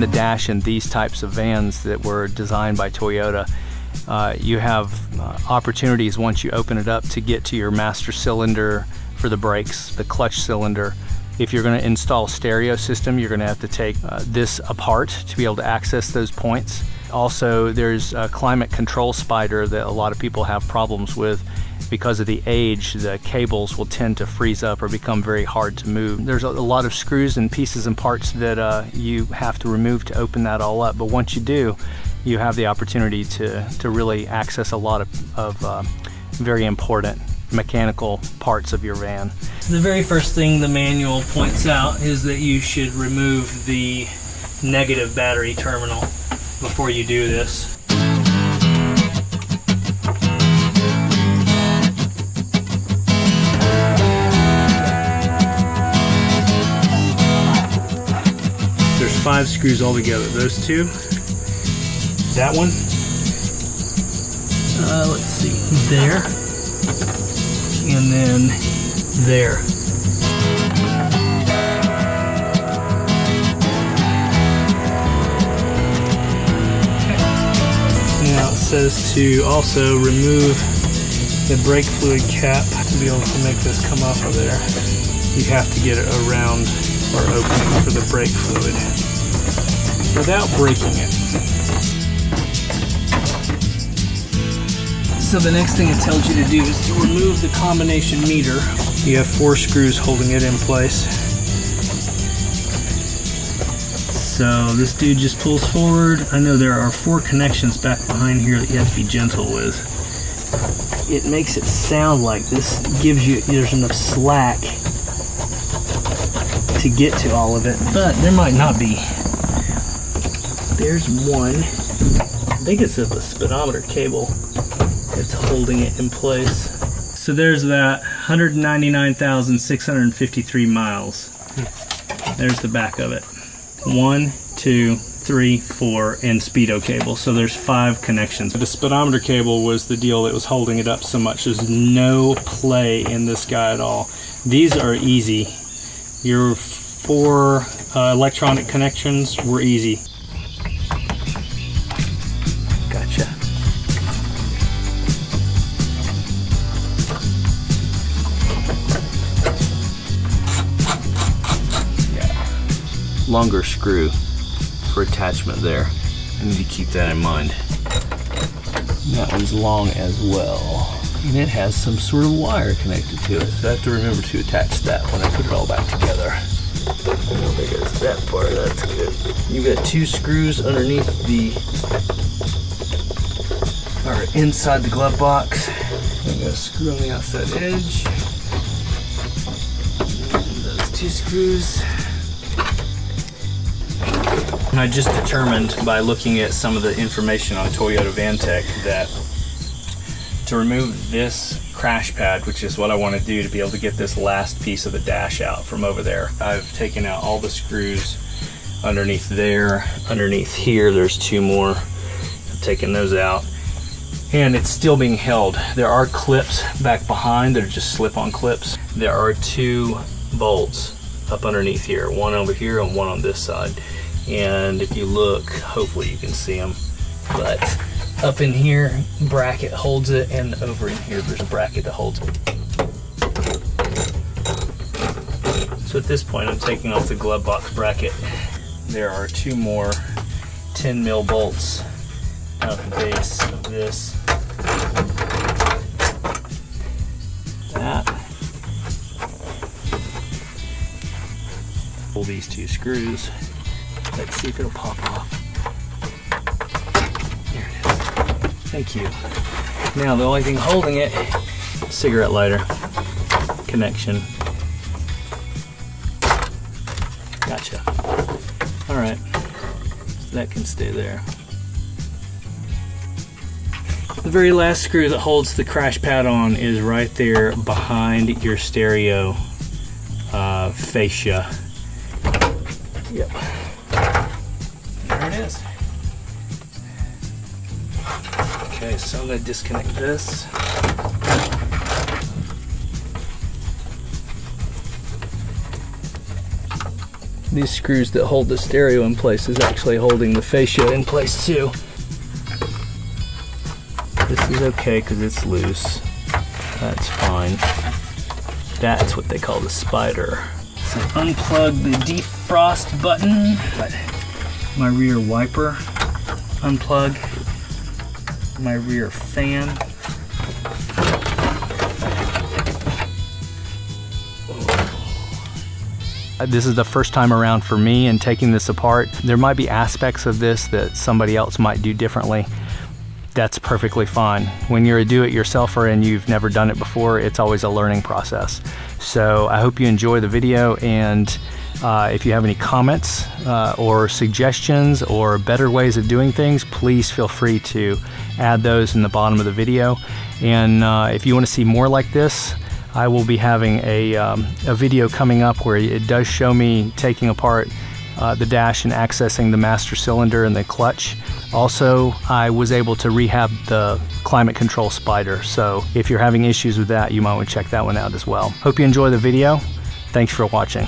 the dash in these types of vans that were designed by Toyota, you have opportunities once you open it up to get to your master cylinder for the brakes, the clutch cylinder. If you're going to install a stereo system, you're going to have to take this apart to be able to access those points. Also, there's a climate control spider that a lot of people have problems with. Because of the age, the cables will tend to freeze up or become very hard to move. There's a lot of screws and pieces and parts that you have to remove to open that all up. But once you do, you have the opportunity to really access a lot of very important mechanical parts of your van. The very first thing the manual points out is that you should remove the negative battery terminal before you do this. There's 5 screws altogether. Those 2, that one, let's see, there, and then there. Now it says to also remove the brake fluid cap to be able to make this come off of there. You have to get it around or opening for the brake fluid without breaking it. So the next thing it tells you to do is to remove the combination meter. You have 4 screws holding it in place. So this dude just pulls forward. I know there are 4 connections back behind here that you have to be gentle with. It makes it sound like this gives you, there's enough slack to get to all of it, but there might not be. There's one. I think it's a speedometer cable that's holding it in place. So there's that 199,653 miles. There's the back of it. 1, 2, 3, 4, and speedo cable. So there's 5 connections. The speedometer cable was the deal that was holding it up so much. There's no play in this guy at all. These are easy. Your 4 electronic connections were easy. Gotcha. Longer screw for attachment there. I need to keep that in mind. That one's long as well. And it has some sort of wire connected to it, so I have to remember to attach that when I put it all back together. There goes that part, that's good. You've got 2 screws underneath or inside the glove box. I've got a screw on the outside edge. And those 2 screws. And I just determined by looking at some of the information on Toyota Vantech that to remove this crash pad, which is what I want to do to be able to get this last piece of the dash out from over there, I've taken out all the screws underneath there. Underneath here, there's 2 more. I've taken those out. And it's still being held. There are clips back behind that are just slip-on clips. There are 2 bolts up underneath here, one over here and one on this side. And if you look, hopefully you can see them, but up in here, bracket holds it, and over in here there's a bracket that holds it. So at this point I'm taking off the glove box bracket. There are 2 more 10 mil bolts at the base of this. That. Pull these 2 screws. Let's see if it'll pop off. There it is. Thank you. Now the only thing holding it, cigarette lighter connection. Gotcha. All right, so that can stay there. The very last screw that holds the crash pad on is right there behind your stereo fascia. Yep. There it is. Okay, so I'm going to disconnect this. These screws that hold the stereo in place is actually holding the fascia in place too. This is okay because it's loose. That's fine. That's what they call the spider. So unplug the defrost button. My rear wiper. Unplug my rear fan. This is the first time around for me in taking this apart. There might be aspects of this that somebody else might do differently. That's perfectly fine. When you're a do-it-yourselfer and you've never done it before, it's always a learning process. So I hope you enjoy the video, and if you have any comments or suggestions or better ways of doing things, please feel free to add those in the bottom of the video. And if you want to see more like this, I will be having a video coming up where it does show me taking apart the dash and accessing the master cylinder and the clutch. Also, I was able to rehab the climate control spider, so if you're having issues with that, you might want to check that one out as well. Hope you enjoy the video. Thanks for watching.